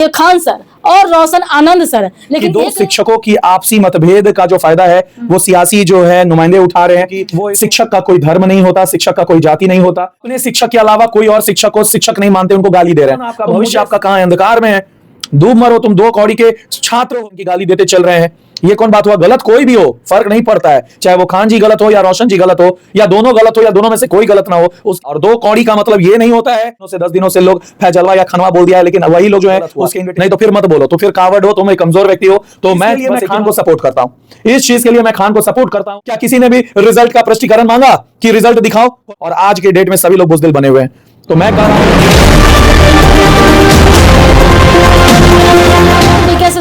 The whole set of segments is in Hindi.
ये खान सर और रोशन आनंद सर, लेकिन दो शिक्षकों की आपसी मतभेद का जो फायदा है वो सियासी जो है नुमाइंदे उठा रहे हैं कि वो शिक्षक का कोई धर्म नहीं होता, शिक्षक का कोई जाति नहीं होता, उन्हें शिक्षक के अलावा कोई और शिक्षक को शिक्षक नहीं मानते, उनको गाली दे रहे हैं। आपका भविष्य आपका कहां है? अंधकार में है। डूब मरो तुम, दो कौड़ी के छात्र हो, उनकी गाली देते चल रहे हैं। ये कौन बात हुआ? गलत कोई भी हो, फर्क नहीं पड़ता है, चाहे वो खान जी गलत हो या रोशन जी गलत हो या दोनों गलत हो या दोनों में से कोई गलत ना हो। और दो कौड़ी का मतलब ये नहीं होता है 10 दिनों से लोग फैजलवा या खनवा बोल दिया है, लेकिन वही लोग जो है उसके नहीं तो फिर मत बोलो, तो फिर कावड़ हो, तुम एक कमजोर व्यक्ति हो। तो मैं खान को सपोर्ट करता हूं, इस चीज के लिए मैं खान को सपोर्ट करता हूं। क्या किसी ने भी रिजल्ट का प्रश्नीकरण मांगा कि रिजल्ट दिखाओ? और आज के डेट में सभी लोग बुजदिल बने हुए हैं। तो मैं कह रहा हूं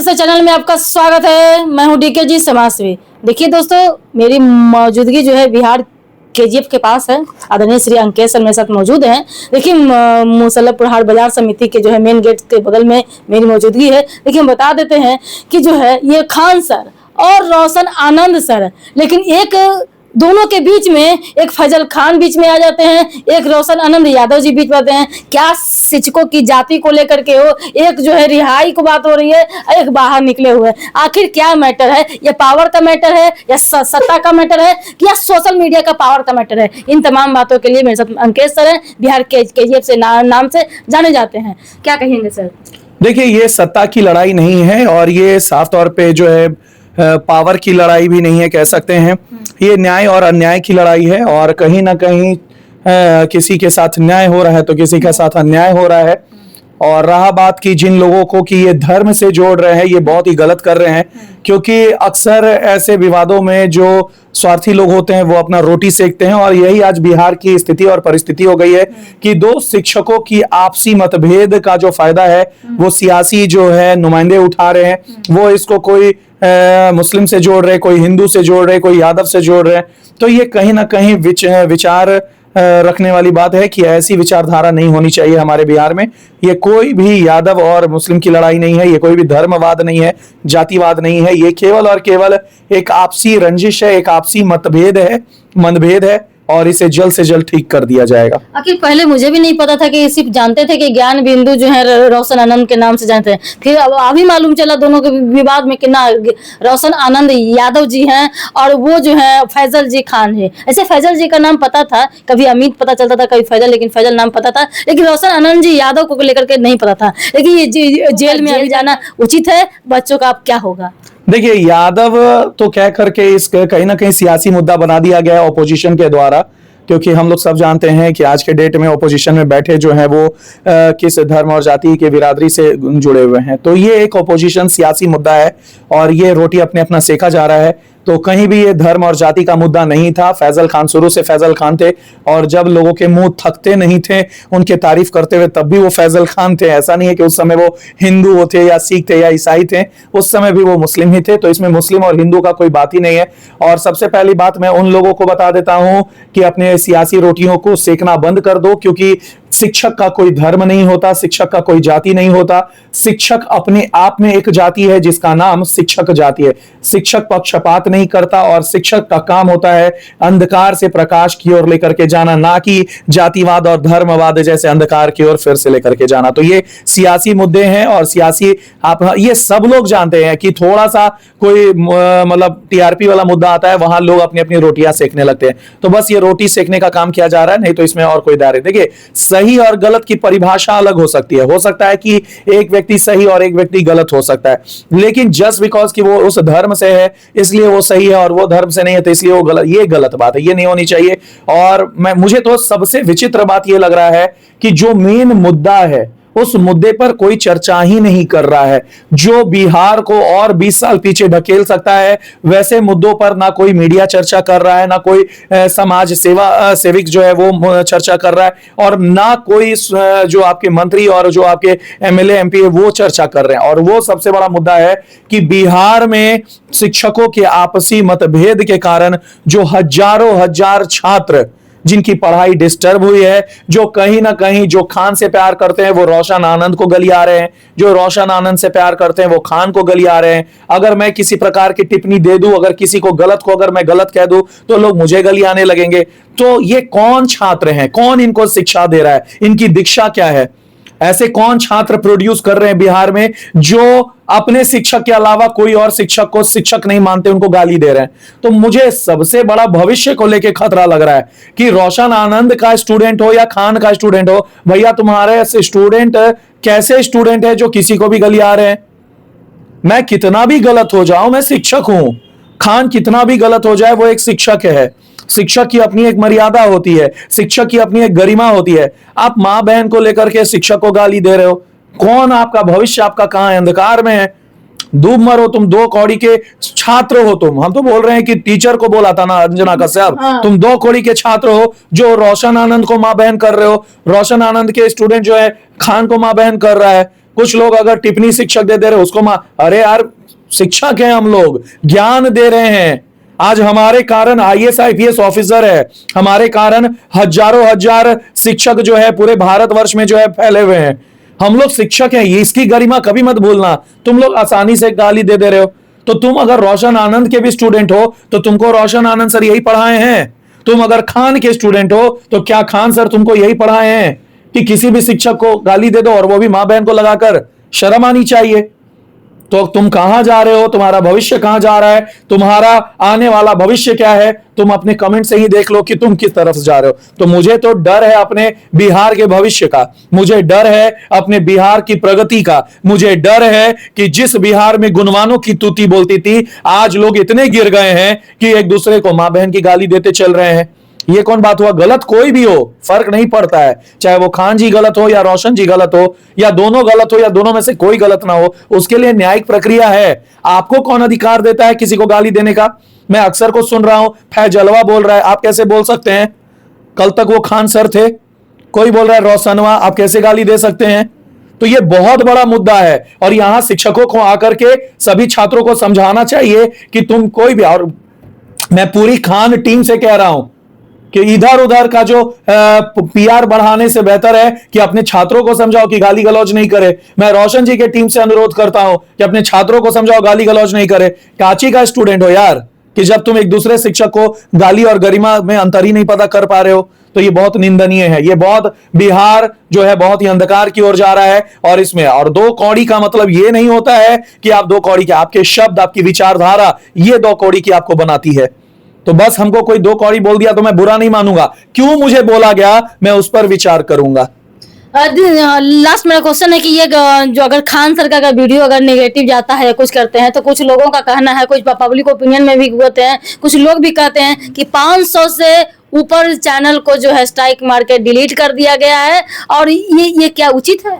चैनल में आपका स्वागत है। मैं हूं डीके जी समाजसेवी। देखिए दोस्तों, मेरी मौजूदगी जो है बिहार केजीएफ के पास है। आदरणीय श्री अंकेश सर मेरे साथ मौजूद हैं। देखिए मुसल्लफपुर हाट बाजार समिति के जो है मेन गेट के बगल में मेरी मौजूदगी है। देखिए हम बता देते हैं कि जो है ये खान सर और रोशन आनंद सर, लेकिन एक दोनों के बीच में एक फैजल खान बीच में आ जाते हैं, एक रोशन आनंद यादव जी बीच में आते हैं। क्या शिक्षकों की जाति को लेकर के हो, एक जो है रिहाई को बात हो रही है, एक बाहर निकले हुए। आखिर क्या मैटर है? ये पावर का मैटर है या सत्ता का मैटर है या सोशल मीडिया का पावर का मैटर है? इन तमाम बातों के लिए मेरे साथ अंकेश सर हैं, बिहार केजीएफ से नाम से जाने जाते हैं। क्या कहेंगे सर? देखिए, ये सत्ता की लड़ाई नहीं है और ये साफ तौर पे जो है पावर की लड़ाई भी नहीं है, कह सकते हैं। ये न्याय और अन्याय की लड़ाई है और कहीं ना कहीं किसी के साथ न्याय हो रहा है तो किसी के साथ अन्याय हो रहा है। और रहा बात की जिन लोगों को कि ये धर्म से जोड़ रहे हैं, ये बहुत ही गलत कर रहे हैं, क्योंकि अक्सर ऐसे विवादों में जो स्वार्थी लोग होते हैं वो अपना रोटी सेकते हैं। और यही आज बिहार की स्थिति और परिस्थिति हो गई है कि दो शिक्षकों की आपसी मतभेद का जो फायदा है वो सियासी जो है नुमाइंदे उठा रहे हैं। वो इसको कोई मुस्लिम से जोड़ रहे, कोई हिंदू से जोड़ रहे, कोई यादव से जोड़ रहे। तो ये कहीं ना कहीं विचार रखने वाली बात है कि ऐसी विचारधारा नहीं होनी चाहिए हमारे बिहार में। ये कोई भी यादव और मुस्लिम की लड़ाई नहीं है, ये कोई भी धर्मवाद नहीं है, जातिवाद नहीं है। ये केवल और केवल एक आपसी रंजिश है, एक आपसी मतभेद है, मनभेद है और इसे जल्द से जल्द ठीक कर दिया जाएगा। आखिर पहले मुझे भी नहीं पता था कि सिर्फ जानते थे कि ज्ञान बिंदु जो है रोशन आनंद के नाम से जानते हैं, फिर अब अभी मालूम चला दोनों के विवाद में कि ना रोशन आनंद यादव जी हैं और वो जो है फैजल जी खान है। ऐसे फैजल जी का नाम पता था, कभी अमित पता चलता था, कभी फैजल, लेकिन फैजल नाम पता था, लेकिन रोशन आनंद जी यादव को लेकर के नहीं पता था। लेकिन ये जेल में अभी जाना उचित है? बच्चों का अब क्या होगा? देखिए, यादव तो कह करके इस कहीं ना कहीं सियासी मुद्दा बना दिया गया ऑपोजिशन के द्वारा, क्योंकि हम लोग सब जानते हैं कि आज के डेट में ऑपोजिशन में बैठे जो हैं वो किस धर्म और जाति के बिरादरी से जुड़े हुए हैं। तो ये एक ऑपोजिशन सियासी मुद्दा है और ये रोटी अपने अपना सेका जा रहा है। तो कहीं भी ये धर्म और जाति का मुद्दा नहीं था। फैजल खान शुरू से फैजल खान थे और जब लोगों के मुंह थकते नहीं थे उनके तारीफ करते हुए तब भी वो फैजल खान थे। ऐसा नहीं है कि उस समय वो हिंदू थे या सिख थे या ईसाई थे, उस समय भी वो मुस्लिम ही थे। तो इसमें मुस्लिम और हिंदू का कोई बात ही नहीं है। और सबसे पहली बात मैं उन लोगों को बता देता हूं कि अपने सियासी रोटियों को सेकना बंद कर दो, क्योंकि शिक्षक का कोई धर्म नहीं होता, शिक्षक का कोई जाति नहीं होता। शिक्षक अपने आप में एक जाति है जिसका नाम शिक्षक जाति है। शिक्षक पक्षपात नहीं करता और शिक्षक का काम होता है अंधकार से प्रकाश की ओर लेकर के जाना, ना कि जातिवाद और धर्मवाद जैसे अंधकार की ओर फिर से लेकर के जाना। तो ये सियासी मुद्दे हैं और सियासी आप ये सब लोग जानते हैं कि थोड़ा सा कोई मतलब टीआरपी वाला मुद्दा आता है, वहां लोग अपनी अपनी रोटियां सेकने लगते हैं। तो बस ये रोटी सेकने का काम किया जा रहा है, नहीं तो इसमें और कोई दायरे। देखिए, सही और गलत की परिभाषा अलग हो सकती है। हो सकता है कि एक व्यक्ति सही और एक व्यक्ति गलत हो सकता है, लेकिन जस्ट बिकॉज कि वो उस धर्म से है इसलिए वो सही है और वो धर्म से नहीं है तो इसलिए वो गलत, ये गलत बात है, ये नहीं होनी चाहिए। और मुझे तो सबसे विचित्र बात ये लग रहा है कि जो मेन मुद्दा है उस मुद्दे पर कोई चर्चा ही नहीं कर रहा है। जो बिहार को और 20 साल पीछे ढकेल सकता है वैसे मुद्दों पर ना कोई मीडिया चर्चा कर रहा है, ना कोई समाज सेविक जो है वो चर्चा कर रहा है, और ना कोई जो आपके मंत्री और जो आपके एमएलए एमपी है वो चर्चा कर रहे हैं। और वो सबसे बड़ा मुद्दा है कि बिहार में शिक्षकों के आपसी मतभेद के कारण जो हजारों हजार छात्र जिनकी पढ़ाई डिस्टर्ब हुई है, जो कहीं ना कहीं जो खान से प्यार करते हैं वो रोशन आनंद को गलिया रहे हैं, जो रोशन आनंद से प्यार करते हैं वो खान को गलिया रहे हैं। अगर मैं किसी प्रकार की टिप्पणी दे दूं, अगर किसी को गलत को अगर मैं गलत कह दूं तो लोग मुझे गलियाने लगेंगे। तो ये कौन छात्र हैं, कौन इनको शिक्षा दे रहा है, इनकी दीक्षा क्या है? ऐसे कौन छात्र प्रोड्यूस कर रहे हैं बिहार में जो अपने शिक्षक के अलावा कोई और शिक्षक को शिक्षक नहीं मानते, उनको गाली दे रहे हैं। तो मुझे सबसे बड़ा भविष्य को लेकर खतरा लग रहा है कि रोशन आनंद का स्टूडेंट हो या खान का स्टूडेंट हो, भैया तुम्हारे स्टूडेंट कैसे स्टूडेंट है जो किसी को भी गाली आ रहे हैं। मैं कितना भी गलत हो जाऊं, मैं शिक्षक हूं। खान कितना भी गलत हो जाए, वो एक शिक्षक है। शिक्षक की अपनी एक मर्यादा होती है, शिक्षक की अपनी एक गरिमा होती है। आप मां बहन को लेकर के शिक्षक को गाली दे रहे हो। कौन आपका भविष्य आपका कहां है? अंधकार में है। डूब मरो तुम, 2 कौड़ी के छात्र हो तुम। हम तो बोल रहे हैं कि टीचर को बोला था ना अंजना कश्यप, तुम 2 कौड़ी के छात्र हो जो रोशन आनंद को मां बहन कर रहे हो। रोशन आनंद के स्टूडेंट जो है खान को मां बहन कर रहा है। कुछ लोग अगर टिप्पणी शिक्षक दे रहे उसको मां, अरे यार शिक्षक हैं हम लोग, ज्ञान दे रहे हैं। आज हमारे कारण आईएएस आईपीएस ऑफिसर है, हमारे कारण हजारों हजार शिक्षक जो है पूरे भारतवर्ष में जो है फैले हुए हैं। हम लोग शिक्षक हैं, ये इसकी गरिमा कभी मत भूलना। तुम लोग आसानी से गाली दे रहे हो। तो तुम अगर रोशन आनंद के भी स्टूडेंट हो तो तुमको रोशन आनंद सर यही पढ़ाए हैं। तुम अगर खान के स्टूडेंट हो तो क्या खान सर तुमको यही पढ़ाए हैं कि किसी भी शिक्षक को गाली दे दो, और वो भी मां बहन को लगाकर? शर्म आनी चाहिए। तो तुम कहां जा रहे हो? तुम्हारा भविष्य कहां जा रहा है? तुम्हारा आने वाला भविष्य क्या है? तुम अपने कमेंट से ही देख लो कि तुम किस तरफ जा रहे हो। तो मुझे तो डर है अपने बिहार के भविष्य का, मुझे डर है अपने बिहार की प्रगति का, मुझे डर है कि जिस बिहार में गुणवानों की तूती बोलती थी, आज लोग इतने गिर गए हैं कि एक दूसरे को मां बहन की गाली देते चल रहे हैं। ये कौन बात हुआ? गलत कोई भी हो, फर्क नहीं पड़ता है, चाहे वो खान जी गलत हो या रोशन जी गलत हो या दोनों गलत हो या दोनों में से कोई गलत ना हो, उसके लिए न्यायिक प्रक्रिया है। आपको कौन अधिकार देता है किसी को गाली देने का? मैं अक्सर को सुन रहा हूं, फैजलवा बोल रहा है, आप कैसे बोल सकते हैं? कल तक वो खान सर थे। कोई बोल रहा है रोशनवा, आप कैसे गाली दे सकते हैं? तो ये बहुत बड़ा मुद्दा है और यहां शिक्षकों को आकर के सभी छात्रों को समझाना चाहिए कि तुम कोई भी, और मैं पूरी खान टीम से कह रहा हूं कि इधर उधर का जो पीआर बढ़ाने से बेहतर है कि अपने छात्रों को समझाओ कि गाली गलौज नहीं करे। मैं रोशन जी के टीम से अनुरोध करता हूं कि अपने छात्रों को समझाओ गाली गलौज नहीं करे। काची का स्टूडेंट हो यार कि जब तुम एक दूसरे शिक्षक को गाली और गरिमा में अंतर ही नहीं पता कर पा रहे हो, तो ये बहुत निंदनीय है। ये बहुत, बिहार जो है बहुत ही अंधकार की ओर जा रहा है। और इसमें और 2 कौड़ी का मतलब ये नहीं होता है कि आप 2 कौड़ी के, आपके शब्द आपकी विचारधारा ये 2 कौड़ी की आपको बनाती है। तो बस हमको कोई 2 कौड़ी बोल दिया तो मैं बुरा नहीं मानूंगा, क्यों मुझे बोला गया मैं उस पर विचार करूंगा। लास्ट मेरा क्वेश्चन है कि ये जो अगर खान सर का अगर वीडियो अगर नेगेटिव जाता है या कुछ करते हैं, तो कुछ लोगों का कहना है, कुछ पब्लिक ओपिनियन में भी होते हैं, कुछ लोग भी कहते हैं कि 500 से ऊपर चैनल को जो है स्ट्राइक मार के डिलीट कर दिया गया है। और ये क्या उचित है?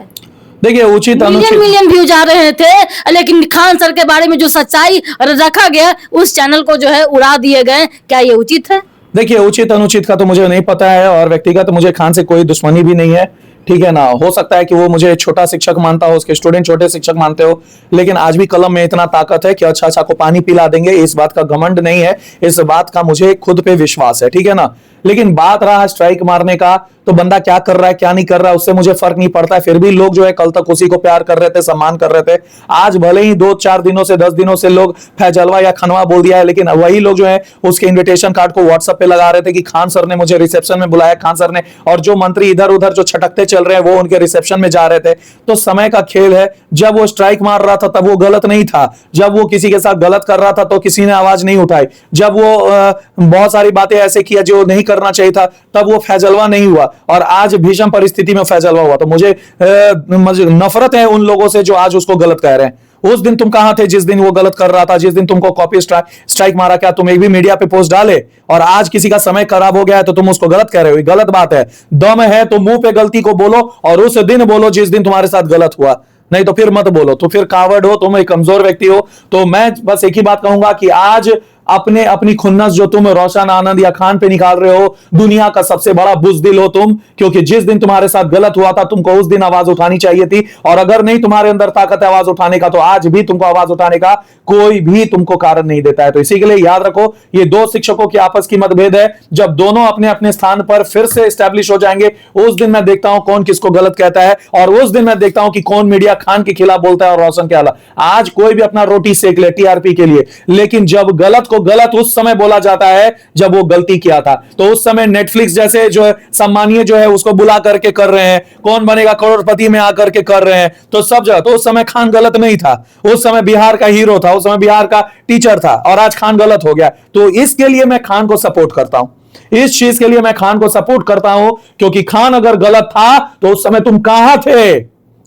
देखिए उचित अनुचित, मिलियन व्यूज आ रहे थे, लेकिन खान सर के बारे में जो सच्चाई रखा गया उस चैनल को जो है उड़ा दिए गए। क्या ये उचित है? देखिए उचित अनुचित का तो मुझे नहीं पता है, और व्यक्तिगत मुझे खान से कोई दुश्मनी भी नहीं है, ठीक है ना। हो सकता है कि वो मुझे छोटा शिक्षक मानता हो, उसके स्टूडेंट छोटे शिक्षक मानते हो, लेकिन आज भी कलम में इतना ताकत है कि अच्छा अच्छा को पानी पिला देंगे, इस बात का घमंड नहीं है, इस बात का मुझे खुद पे विश्वास है, ठीक है ना। लेकिन बात रहा स्ट्राइक मारने का, तो बंदा क्या कर रहा है क्या नहीं कर रहा है उससे मुझे फर्क नहीं पड़ता है। फिर भी लोग जो है कल तक उसी को प्यार कर रहे थे, सम्मान कर रहे थे। आज भले ही 2-4 दिनों से 10 दिनों से लोग फैजलवा या खनवा बोल दिया है, लेकिन वही लोग जो है उसके इन्विटेशन कार्ड को व्हाट्सएप पे लगा रहे थे कि खान सर ने मुझे रिसेप्शन में बुलाया, खान सर ने, और जो मंत्री इधर उधर जो छटकते चल रहे हैं वो उनके रिसेप्शन में जा रहे थे। तो समय का खेल है। जब वो स्ट्राइक मार रहा था तब वो गलत नहीं था, जब वो किसी के साथ गलत कर रहा था तो किसी ने आवाज नहीं उठाई, जब वो बहुत सारी बातें ऐसे किया जो नहीं करना चाहिए था तब वो फैजलवा नहीं हुआ, और आज भीषण परिस्थिति में फैजलवा हुआ। तो मुझे नफरत है उन लोगों से जो आज उसको गलत कह रहे हैं। उस दिन तुम कहां थे जिस दिन वो गलत कर रहा था, जिस दिन तुमको कॉपी स्ट्राइक मारा? क्या तुम एक भी मीडिया पे पोस्ट डाले? और आज किसी का समय खराब हो गया है तो तुम उसको गलत कह रहे हो, ये गलत बात है। दम है तो मुंह पे गलती को बोलो और उस दिन बोलो जिस दिन तुम्हारे साथ गलत हुआ, नहीं तो फिर मत बोलो। तो फिर कावड़ हो, तुम एक कमजोर व्यक्ति हो। तो मैं बस एक ही बात कहूंगा कि आज अपनी खुन्नस जो तुम रोशन आनंद या खान पे निकाल रहे हो, दुनिया का सबसे बड़ा बुज़दिल हो तुम, क्योंकि जिस दिन तुम्हारे साथ गलत हुआ था तुमको उस दिन आवाज उठानी चाहिए थी। और अगर नहीं तुम्हारे अंदर ताकत है आवाज उठाने का, तो आज भी तुमको आवाज उठाने का कोई भी तुमको कारण नहीं देता है। तो इसी के लिए याद रखो, ये 2 शिक्षकों की आपस की मतभेद है। जब दोनों अपने अपने स्थान पर फिर से एस्टैब्लिश हो जाएंगे, उस दिन मैं देखता हूं कौन किसको गलत कहता है, और उस दिन मैं देखता हूं कि कौन मीडिया खान के खिलाफ बोलता है और रोशन के खिलाफ। आज कोई भी अपना रोटी सेक ले टीआरपी के लिए, लेकिन जब गलत को गलत उस समय बोला जाता है जब वो गलती किया था। तो उस समय नेटफ्लिक्स जैसे जो है सम्मानीय जो है उसको बुला करके कर रहे हैं, कौन बनेगा करोड़पति में आकर के कर रहे हैं, तो सब जगह। तो उस समय खान गलत नहीं था, उस समय बिहार का हीरो था, उस समय बिहार का टीचर था, और आज खान गलत हो गया। तो इसके लिए मैं खान को सपोर्ट करता हूं, इस चीज के लिए मैं खान को सपोर्ट करता हूं, क्योंकि खान अगर गलत था तो उस समय तुम कहां थे,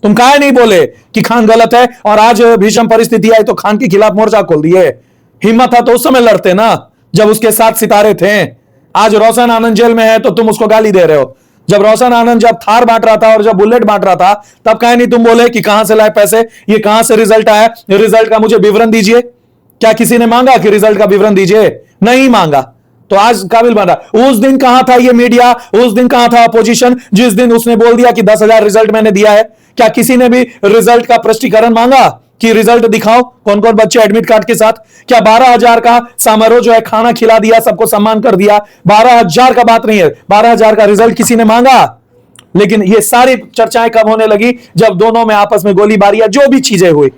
तुम काहे नहीं बोले कि खान गलत है, और आज भीषण परिस्थिति आई तो खान के खिलाफ मोर्चा खोल दिए। हिम्मत था तो उस समय लड़ते ना, जब उसके साथ सितारे थे। आज रोशन आनंद जेल में है तो तुम उसको गाली दे रहे हो। जब रोशन आनंद जब थार बांट रहा था और जब बुलेट बांट रहा था, तब काहे नहीं तुम बोले कि कहां से लाए पैसे, ये कहां से रिजल्ट आया, रिजल्ट का मुझे विवरण दीजिए। क्या किसी ने मांगा कि रिजल्ट का विवरण दीजिए? नहीं मांगा। तो आज काबिल बन रहा। उस दिन कहां था ये मीडिया, उस दिन कहां था अपोजिशन, जिस दिन उसने बोल दिया कि 10,000 रिजल्ट मैंने दिया है? क्या किसी ने भी रिजल्ट का प्रश्नीकरण मांगा कि रिजल्ट दिखाओ, कौन कौन बच्चे एडमिट कार्ड के साथ? क्या 12,000 का समारोह जो है, खाना खिला दिया, सबको सम्मान कर दिया? 12,000 का बात नहीं है, 12,000 का रिजल्ट किसी ने मांगा? लेकिन ये सारी चर्चाएं कब होने लगी? जब दोनों में आपस में गोलीबारी या जो भी चीजें हुई।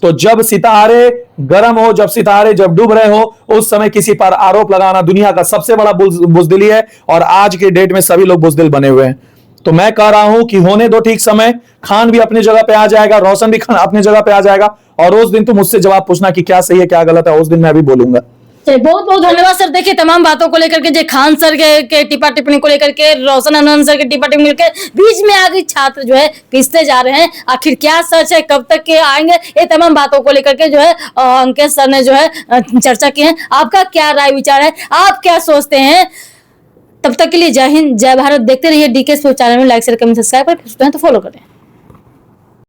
तो जब सितारे गर्म हो, जब सितारे जब डूब रहे हो, उस समय किसी पर आरोप लगाना दुनिया का सबसे बड़ा बुजदिली है, और आज के डेट में सभी लोग बुजदिल बने हुए हैं। तो मैं कह रहा हूं कि होने दो ठीक समय, खान भी अपनी जगह पे आ जाएगा, रोशन भी खान अपनी जगह पे आ जाएगा, और उस दिन तुम मुझसे जवाब पूछना कि क्या सही है क्या गलत है, उस दिन मैं भी बोलूंगा। चलिए, बहुत बहुत धन्यवाद सर। देखिए, तमाम बातों को लेकर के, जो खान सर के टिप्पा टिप्पणी को लेकर के, रोशन आनंद सर के टिप्पा टिप्पणी लेकर बीच में आगे छात्र जो है पिसते जा रहे हैं। आखिर क्या सच है, कब तक के आएंगे, ये तमाम बातों को लेकर के जो है अंकित सर ने जो है चर्चा की है। आपका क्या राय विचार है, आप क्या सोचते हैं? तब तक के लिए जय हिंद, जय भारत। देखते रहिए डीके स्पोर्ट्स चैनल में। लाइक शेयर कमेंट सब्सक्राइब करें तो फॉलो करें।